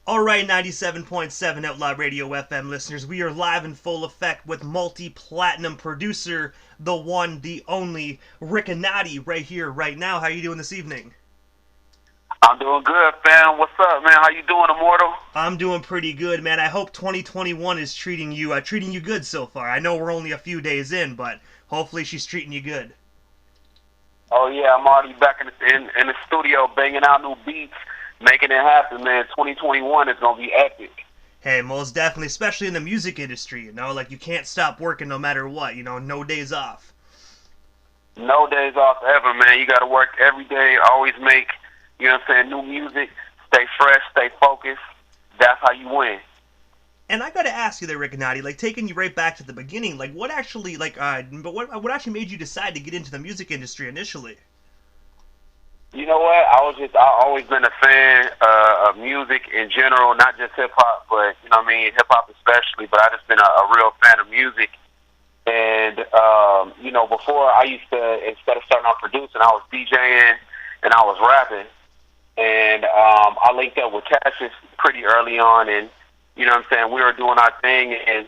Alright, 97.7 Outlaw Radio FM listeners, we are live in full effect with multi-platinum producer, the one, the only, Rikanatti, right here, right now. How you doing this evening? I'm doing good, fam. What's up, man? How you doing, Immortal? I'm doing pretty good, man. I hope 2021 is treating you good so far. I know we're only a few days in, but hopefully she's treating you good. Oh yeah, I'm already back in the studio banging out new beats, making it happen, man. 2021 is gonna be epic. Hey, most definitely, especially in the music industry, like you can't stop working no matter what, no days off. No days off ever, man. You gotta work every day, always make, new music, stay fresh, stay focused. That's how you win. And I gotta ask you there, Rikanatti, like taking you right back to the beginning, like what actually, but what actually made you decide to get into the music industry initially? You know what? I always been a fan of music in general, not just hip hop, but hip hop especially. But I just been a real fan of music. And before I used to, instead of starting off producing, I was DJing and I was rapping. And I linked up with Cassius pretty early on, and we were doing our thing, and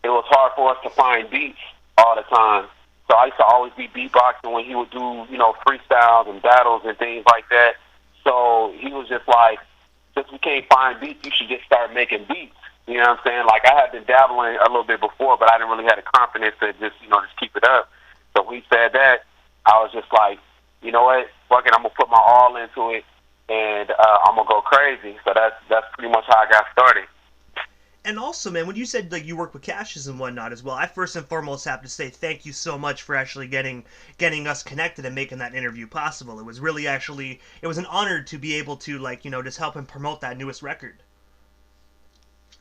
it was hard for us to find beats all the time. So I used to always be beatboxing when he would do, freestyles and battles and things like that. So he was just like, since we can't find beats, you should just start making beats. You know what I'm saying? Like I had been dabbling a little bit before, but I didn't really have the confidence to just keep it up. So when he said that, I was just like, you know what? Fuck it, I'm gonna put my all into it, and I'm gonna go crazy. So that's pretty much how I got started. And also, man, when you said like you work with Cassius and whatnot as well, I first and foremost have to say thank you so much for actually getting us connected and making that interview possible. It was really it was an honor to be able to just help him promote that newest record.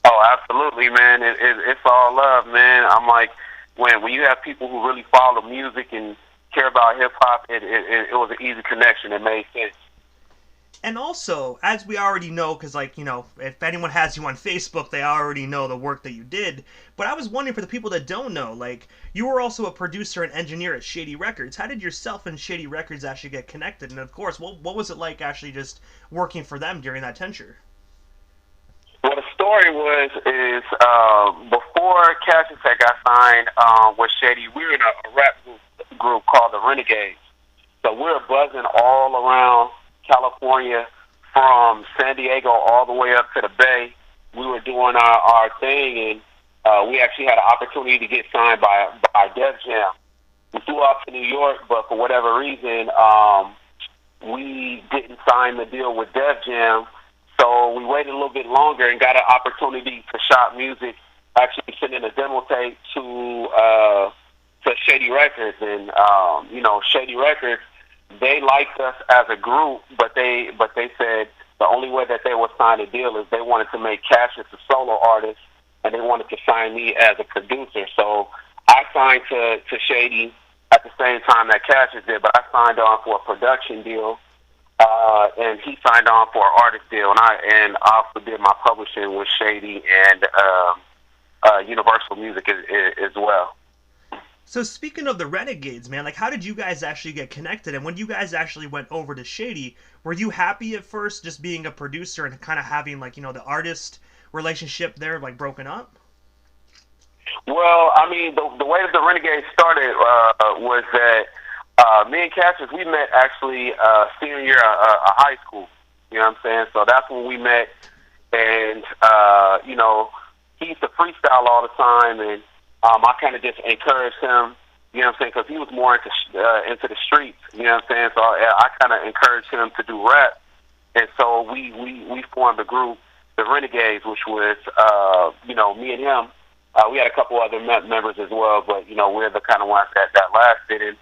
Oh, absolutely, man. It's all love, man. I'm like, when you have people who really follow music and care about hip hop, it was an easy connection. It made sense. And also, as we already know, because if anyone has you on Facebook, they already know the work that you did. But I was wondering for the people that don't know, like you were also a producer and engineer at Shady Records. How did yourself and Shady Records actually get connected? And of course, what was it like actually just working for them during that tenure? Well, the story before Cassius had got signed with Shady, we were in a rap group called the Renegades. So we were buzzing all around California, from San Diego all the way up to the Bay. We were doing our thing, and we actually had an opportunity to get signed by Def Jam. We flew out to New York, but for whatever reason, we didn't sign the deal with Def Jam. So we waited a little bit longer and got an opportunity to shop music, actually sending a demo tape to Shady Records, and Shady Records, they liked us as a group, but they said the only way that they would sign a deal is they wanted to make Cassius a solo artist, and they wanted to sign me as a producer. So I signed to Shady at the same time that Cassius did, but I signed on for a production deal, and he signed on for an artist deal, and I also did my publishing with Shady and Universal Music as well. So speaking of the Renegades, man, like how did you guys actually get connected? And when you guys actually went over to Shady, were you happy at first just being a producer and kind of having the artist relationship there like broken up? Well, I mean, the way that the Renegades started was that me and Cassius, we met actually senior year of high school. You know what I'm saying? So that's when we met, and he used to freestyle all the time, and I kind of just encouraged him. You know what I'm saying? Because he was more into the streets. You know what I'm saying? So I kind of encouraged him to do rap, and so we formed a group, the Renegades, which was me and him. We had a couple other members as well, but we're the kind of ones that lasted. And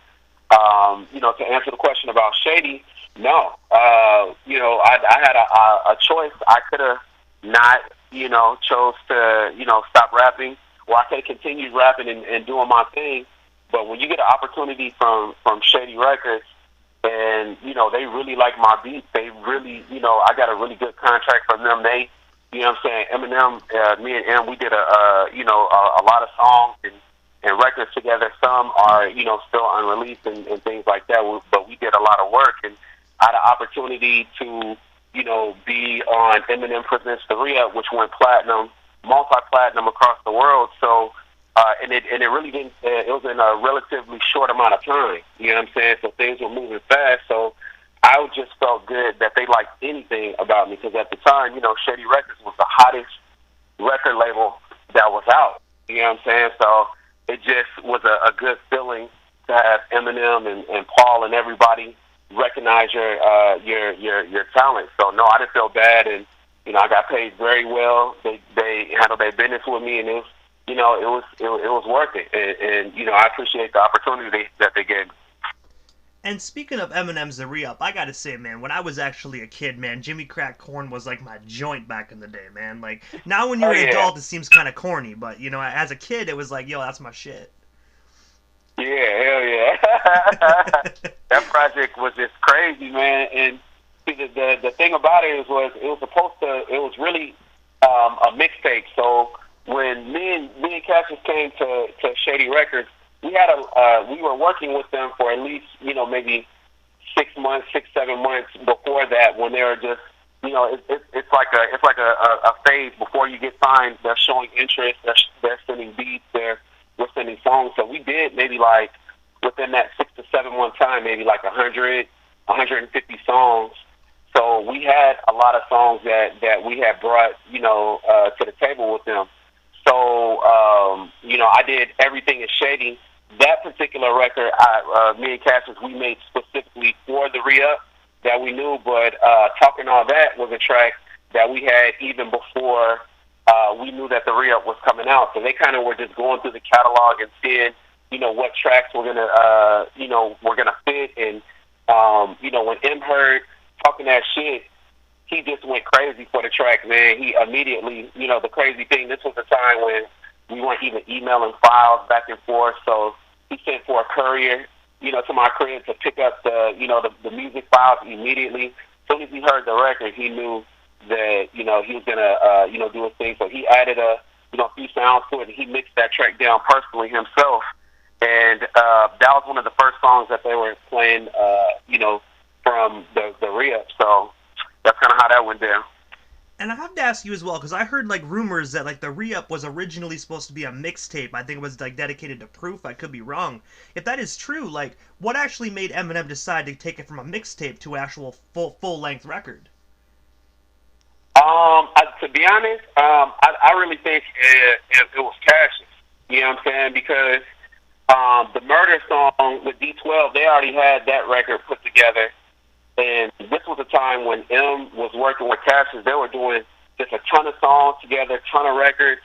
to answer the question about Shady, no, I had a choice. I could have not, chose to, stop rapping, or I could have continued rapping and doing my thing. But when you get an opportunity from Shady Records, and they really like my beats, they really, I got a really good contract from them. They, what I'm saying, Eminem, me and M, we did a lot of songs and records together. Some are, still unreleased and things like that. But we did a lot of work, and I had an opportunity to, be on Eminem Presents the Reup, which went platinum, multi-platinum across the world. So, and it really didn't. It was in a relatively short amount of time. You know what I'm saying? So things were moving fast. So I just felt good that they liked anything about me, because at the time, Shady Records was the hottest record label that was out. You know what I'm saying? So it just was a good feeling to have Eminem and Paul and everybody recognize your talent. So no, I didn't feel bad, and I got paid very well. They handled their business with me, and it was worth it. And I appreciate the opportunity that they gave me. And speaking of Eminem's Reup, I gotta say, man, when I was actually a kid, man, Jimmy Crack Corn was like my joint back in the day, man. Like, now when you're an adult, it seems kind of corny, but, as a kid, it was like, yo, that's my shit. Yeah, hell yeah. That project was just crazy, man. And see, the thing about it was it was really a mixtape. So when me and Cassius came to Shady Records, we were working with them for at least maybe 6 months, 7 months before that, when they were just it's like a phase before you get signed. They're showing interest. They're sending beats. We're sending songs. So we did maybe like within that 6 to 7 month time, maybe like 100, 150 songs. So we had a lot of songs that we had brought to the table with them. So I did Everything Is Shady. That particular record, me and Cassius, we made specifically for the Reup that we knew, but Talking All That was a track that we had even before we knew that the Reup was coming out. So they kind of were just going through the catalog and seeing, what tracks were gonna fit. And when M heard Talking That Shit, he just went crazy for the track, man. He immediately, the crazy thing, this was the time when we weren't even emailing files back and forth. So he sent for a courier, to my crib to pick up the music files immediately. As soon as he heard the record, he knew that, he was gonna, do his thing. So he added a few sounds to it, and he mixed that track down personally himself. And that was one of the first songs that they were playing, from the Reup. So that's kind of how that went down. And I have to ask you as well, because I heard like rumors that like the Reup was originally supposed to be a mixtape. I think it was like dedicated to Proof. I could be wrong. If that is true, like what actually made Eminem decide to take it from a mixtape to an actual full length record? To be honest, I really think it was Cassius. You know what I'm saying? Because the Murder song with D12, they already had that record put together. And this was a time when M was working with Cassius. They were doing just a ton of songs together, ton of records.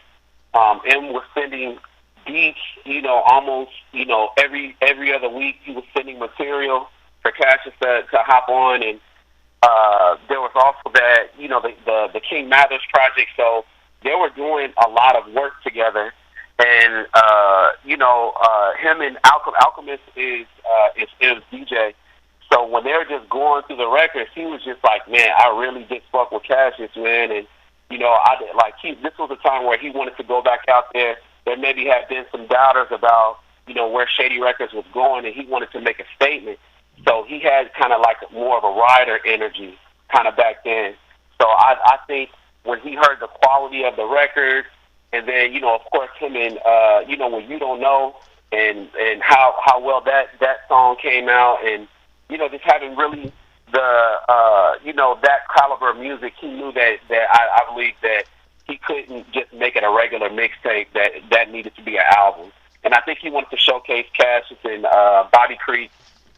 M was sending beats, almost, every other week he was sending material for Cassius to hop on. And there was also that, the King Mathers project. So they were doing a lot of work together. And, him and Alchemist is M's DJ. So when they were just going through the records, he was just like, man, I really did fuck with Cassius, man. And, this was a time where he wanted to go back out there. There maybe had been some doubters about, where Shady Records was going, and he wanted to make a statement. So he had kind of like more of a rider energy kind of back then. So I think when he heard the quality of the record, and then, of course, him and, When You Don't Know, and how well that song came out, and, just having really that caliber of music, he knew that I believe that he couldn't just make it a regular mixtape, that needed to be an album. And I think he wanted to showcase Cassius and Bobby Creek,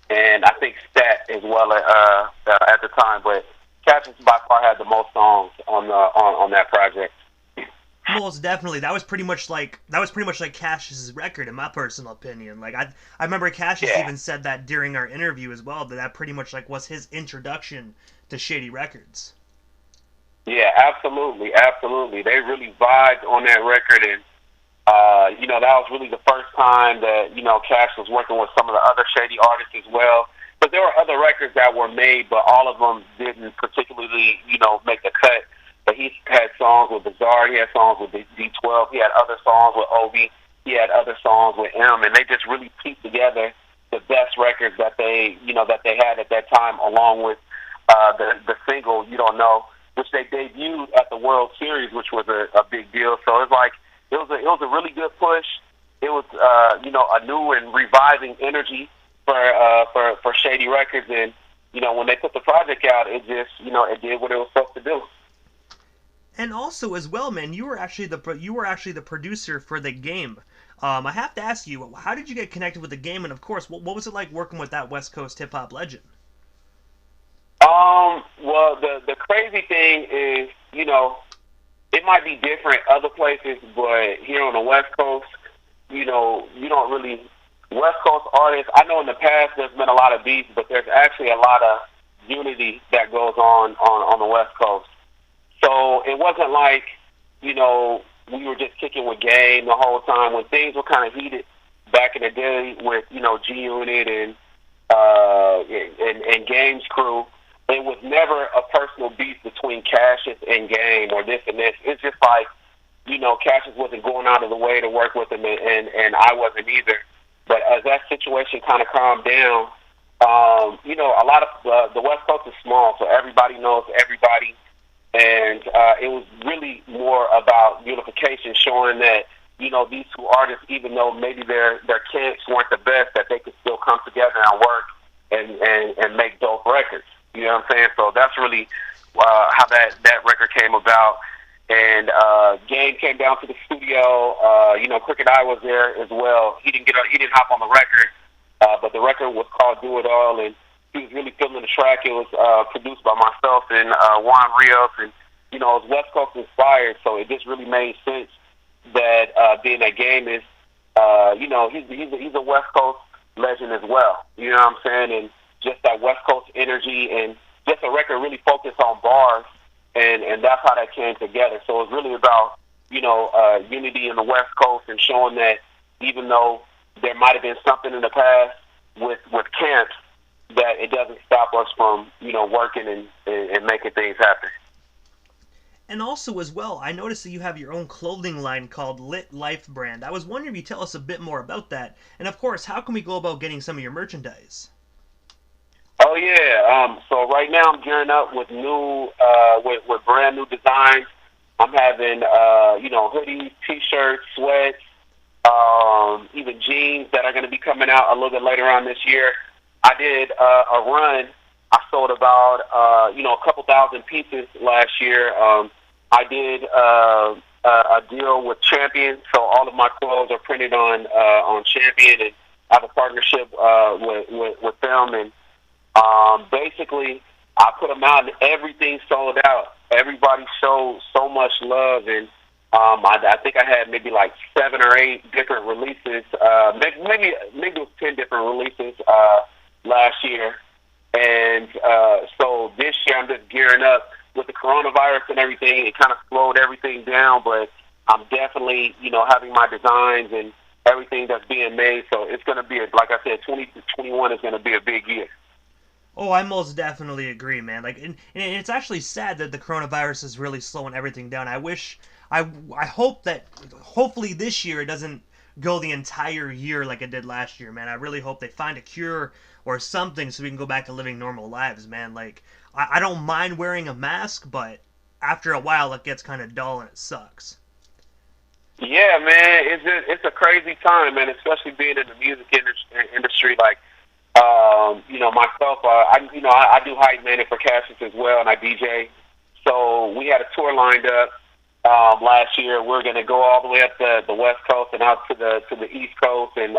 and I think Stat as well at the time. But Cassius by far had the most songs on that project. Most definitely. That was pretty much like Cassius's record, in my personal opinion. Like I remember Cassius even said that during our interview as well, that pretty much like was his introduction to Shady Records. Yeah, absolutely. They really vibed on that record, and that was really the first time that Cash was working with some of the other Shady artists as well. But there were other records that were made, but all of them didn't particularly make the cut. But he had songs with Bizarre, he had songs with D12, he had other songs with Obi, he had other songs with M, and they just really pieced together the best records that they had at that time, along with the single "You Don't Know," which they debuted at the World Series, which was a big deal. So it's like it was a really good push. It was a new and reviving energy for Shady Records, and when they put the project out, it just it did what it was supposed to do. And also as well, man, you were actually the producer for the game. I have to ask you, how did you get connected with the game? And of course, what was it like working with that West Coast hip hop legend? Well, the crazy thing is, it might be different other places, but here on the West Coast, you don't really West Coast artists. I know in the past there's been a lot of beats, but there's actually a lot of unity that goes on the West Coast. So it wasn't like, we were just kicking with Game the whole time. When things were kind of heated back in the day with, G Unit and Game's crew, it was never a personal beef between Cassius and Game or this and this. It's just like, Cassius wasn't going out of the way to work with him, and I wasn't either. But as that situation kind of calmed down, a lot of the West Coast is small, so everybody knows everybody. And it was really more about unification, showing that, these two artists, even though maybe their camps weren't the best, that they could still come together and work and make dope records. You know what I'm saying? So that's really how that record came about. And Game came down to the studio. Crooked Eye was there as well. He didn't hop on the record, but the record was called "Do It All," and he was really feeling the track. It was produced by myself and Juan Rios, and it was West Coast inspired. So it just really made sense that being that Game is, he's a West Coast legend as well. You know what I'm saying? And just that West Coast energy, and just a record really focused on bars. And that's how that came together. So it's really about, unity in the West Coast and showing that even though there might have been something in the past with camps, that it doesn't stop us from, working and making things happen. And also as well, I noticed that you have your own clothing line called Lit Life Brand. I was wondering if you tell us a bit more about that. And of course, how can we go about getting some of your merchandise? Oh yeah. So right now I'm gearing up with new, with brand new designs. I'm having, hoodies, t-shirts, sweats, even jeans that are going to be coming out a little bit later on this year. I did a run. I sold about, a couple thousand pieces last year. I did a deal with Champion, so all of my clothes are printed on Champion, and I have a partnership with them, and basically, I put them out and everything sold out. Everybody showed so much love, and I think I had maybe like 7 or 8 different releases. Maybe it was 10 different releases last year, and so this year I'm just gearing up with the coronavirus and everything. It kind of slowed everything down, but I'm definitely having my designs and everything that's being made. So it's going to be like I said, 2021 is going to be a big year. Oh, I most definitely agree, man. And it's actually sad that the coronavirus is really slowing everything down. I hope that hopefully this year it doesn't go the entire year like it did last year, man. I really hope they find a cure or something so we can go back to living normal lives, man. I don't mind wearing a mask, but after a while it gets kind of dull and it sucks. Yeah, man, it's a crazy time, man, especially being in the music industry. Myself, I do hype man for Cassius as well, and I DJ. So we had a tour lined up last year. We're going to go all the way up to the West Coast and out to the East Coast, and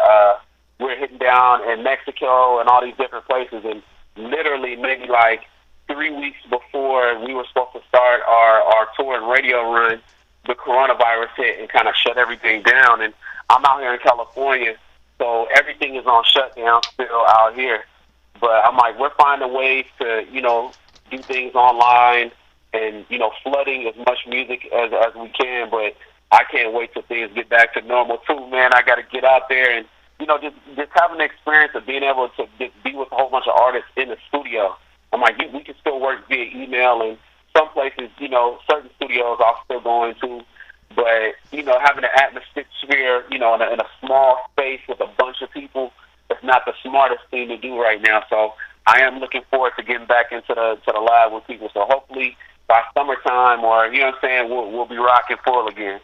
we're hitting down in Mexico and all these different places. And literally, maybe like 3 weeks before we were supposed to start our tour and radio run, the coronavirus hit and kind of shut everything down. And I'm out here in California, so everything is on shutdown still out here. But I'm like, we're finding ways to, do things online and, flooding as much music as we can. But I can't wait till things get back to normal too, man. I got to get out there and, just having the experience of being able to just be with a whole bunch of artists in the studio. I'm like, we can still work via email, and some places, certain studios I'm still going to. But, having an atmosphere, in a small space with a bunch of people, it's not the smartest thing to do right now. So I am looking forward to getting back into the lab with people. So hopefully by summertime, or you know what I'm saying, we'll be rocking full again.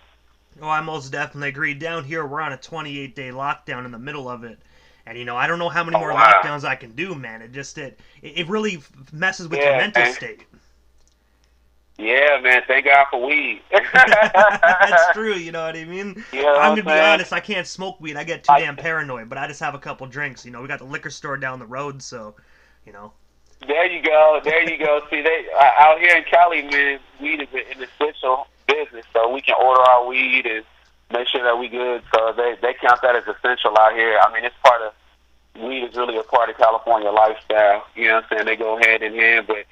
Oh, I most definitely agree. Down here, we're on a 28-day lockdown in the middle of it. And, I don't know how many Oh more wow. lockdowns I can do, man. It really messes with your Yeah, mental man. state. Yeah, man. Thank God for weed. That's true, you know what I mean? You know I'm what gonna I'm be saying? honest, I can't smoke weed. I get too I, damn paranoid, but I just have a couple drinks. We got the liquor store down the road, so, you know. there you go. There you go. See, they out here in Cali, man, weed is an essential business, so we can order our weed and make sure that we good. So they count that as essential out here. I mean, it's part of weed is really a part of California lifestyle. You know what I'm saying? They go hand in hand, but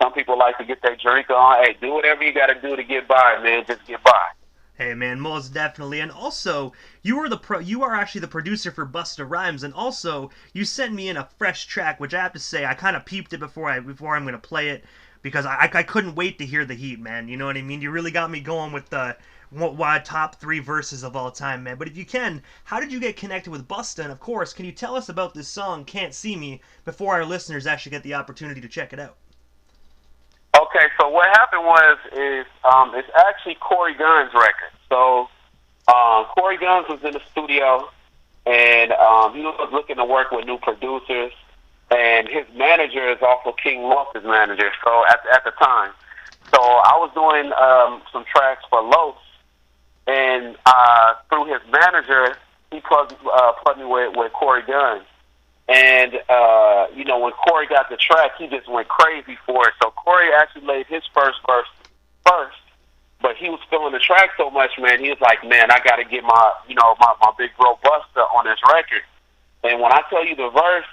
some people like to get their drink on. Hey, do whatever you got to do to get by, man. Just get by. Hey man, most definitely. And also, you are actually the producer for Busta Rhymes, and also you sent me in a fresh track, which I have to say I kind of peeped it before I'm gonna play it because I couldn't wait to hear the heat, man. You know what I mean? You really got me going with the top 3 verses of all time, man. But if you can, how did you get connected with Busta? And of course, can you tell us about this song "Can't See Me" before our listeners actually get the opportunity to check it out? Okay, so what happened is it's actually Corey Gunn's record. So Corey Guns was in the studio, and he was looking to work with new producers, and his manager is also King Los' manager. So at the time, so I was doing some tracks for Los, and through his manager, he plugged me with Corey Guns. And, when Corey got the track, he just went crazy for it. So Corey actually laid his first verse first, but he was feeling the track so much, man. He was like, man, I got to get my big bro Busta on this record. And when I tell you the verse,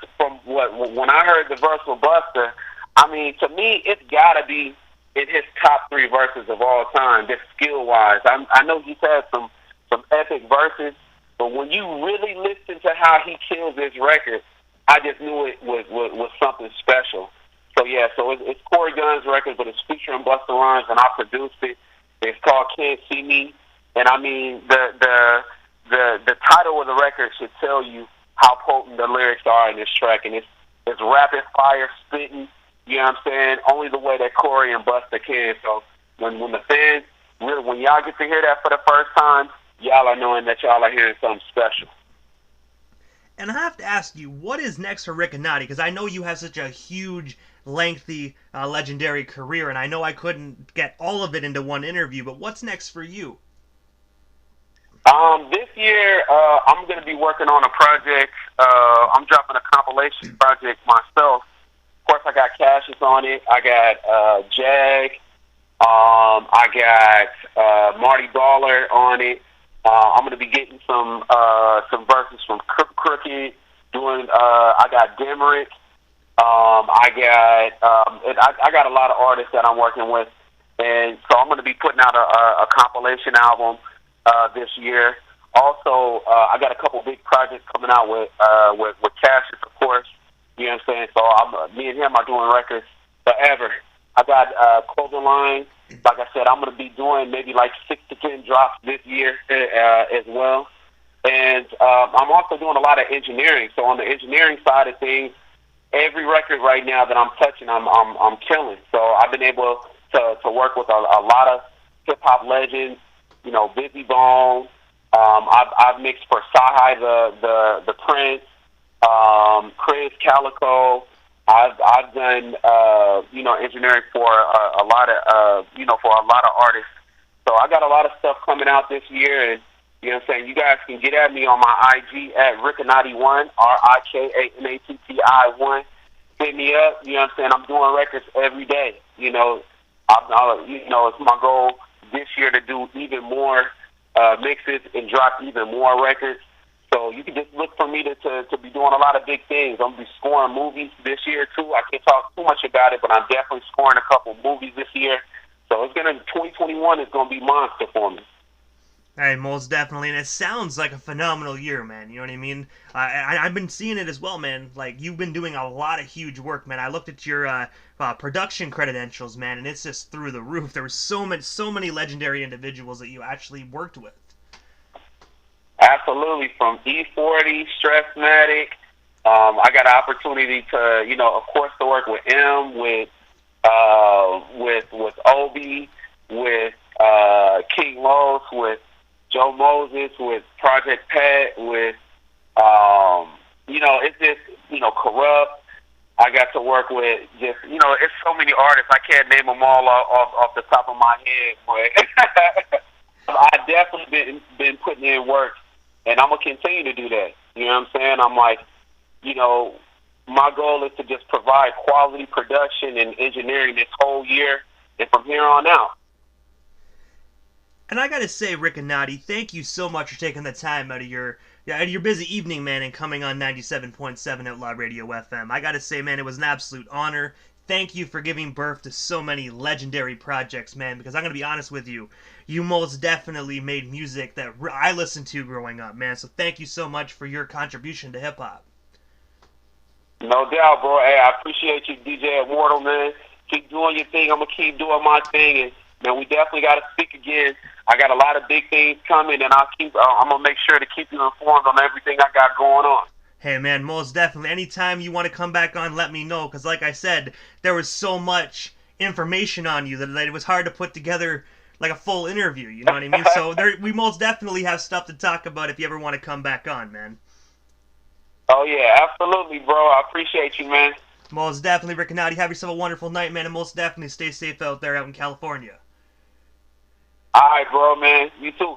when I heard the verse with Busta, I mean, to me, it's got to be in his top 3 verses of all time, just skill-wise. I know he's had some epic verses, but when you really listen to how he kills this record, I just knew it was something special. So yeah, so it's Corey Gunn's record, but it's featuring Busta Rhymes, and I produced it. It's called "Can't See Me," and I mean the title of the record should tell you how potent the lyrics are in this track, and it's rapid fire spitting. You know what I'm saying? Only the way that Corey and Busta can. So when the fans really, when y'all get to hear that for the first time, y'all are knowing that y'all are hearing something special. And I have to ask you, what is next for Rikanatti? Because I know you have such a huge, lengthy, legendary career, and I know I couldn't get all of it into one interview, but what's next for you? This year, I'm going to be working on a project. I'm dropping a compilation project myself. Of course, I got Cassius on it. I got Jag. I got Marty Baller on it. I'm going to be getting some verses from Crooked. I got Demerick. I got a lot of artists that I'm working with, and so I'm going to be putting out a compilation album this year. Also, I got a couple big projects coming out with Cassius, of course. You know what I'm saying? So me and him are doing records forever. I got clothing line. Like I said, I'm going to be doing maybe like 6 to 10 drops this year as well. And I'm also doing a lot of engineering. So on the engineering side of things, every record right now that I'm touching, I'm killing. So I've been able to work with a lot of hip hop legends. Busy Bone. I've mixed for Sahai the Prince, Chris Calico. I've done engineering for a lot of artists. So I got a lot of stuff coming out this year, and you know what I'm saying, you guys can get at me on my IG at Rikanatti1, RIKANATTI1. Hit me up. You know what I'm saying? I'm doing records every day. It's my goal this year to do even more mixes and drop even more records. So you can just look for me to be doing a lot of big things. I'm going to be scoring movies this year, too. I can't talk too much about it, but I'm definitely scoring a couple movies this year. So 2021 is going to be monster for me. Hey, most definitely, and it sounds like a phenomenal year, man. You know what I mean? I've been seeing it as well, man. Like, you've been doing a lot of huge work, man. I looked at your production credentials, man, and it's just through the roof. There were so many legendary individuals that you actually worked with. Absolutely, from E40, Stressmatic, I got an opportunity to, of course, to work with with Obi, with King Los, with Joe Moses, with Project Pat, with it's just Corrupt. I got to work with just it's so many artists. I can't name them all off the top of my head, but I definitely been putting in work, and I'm gonna continue to do that. You know what I'm saying? I'm like, my goal is to just provide quality production and engineering this whole year, and from here on out. And I gotta say, Rikanatti, thank you so much for taking the time out of your busy evening, man, and coming on 97.7 Outlaw Radio FM. I gotta say, man, it was an absolute honor. Thank you for giving birth to so many legendary projects, man, because I'm gonna be honest with you, you most definitely made music that I listened to growing up, man, so thank you so much for your contribution to hip-hop. No doubt, bro. Hey, I appreciate you, DJ Immortal, man. Keep doing your thing. I'm gonna keep doing my thing, and man, we definitely got to speak again. I got a lot of big things coming, and I'm gonna make sure to keep you informed on everything I got going on. Hey, man, most definitely. Anytime you want to come back on, let me know, because like I said, there was so much information on you that it was hard to put together like a full interview, you know what I mean? So we most definitely have stuff to talk about if you ever want to come back on, man. Oh, yeah, absolutely, bro. I appreciate you, man. Most definitely, Rikanatti. Have yourself a wonderful night, man, and most definitely stay safe out there out in California. All right, bro, man. You too.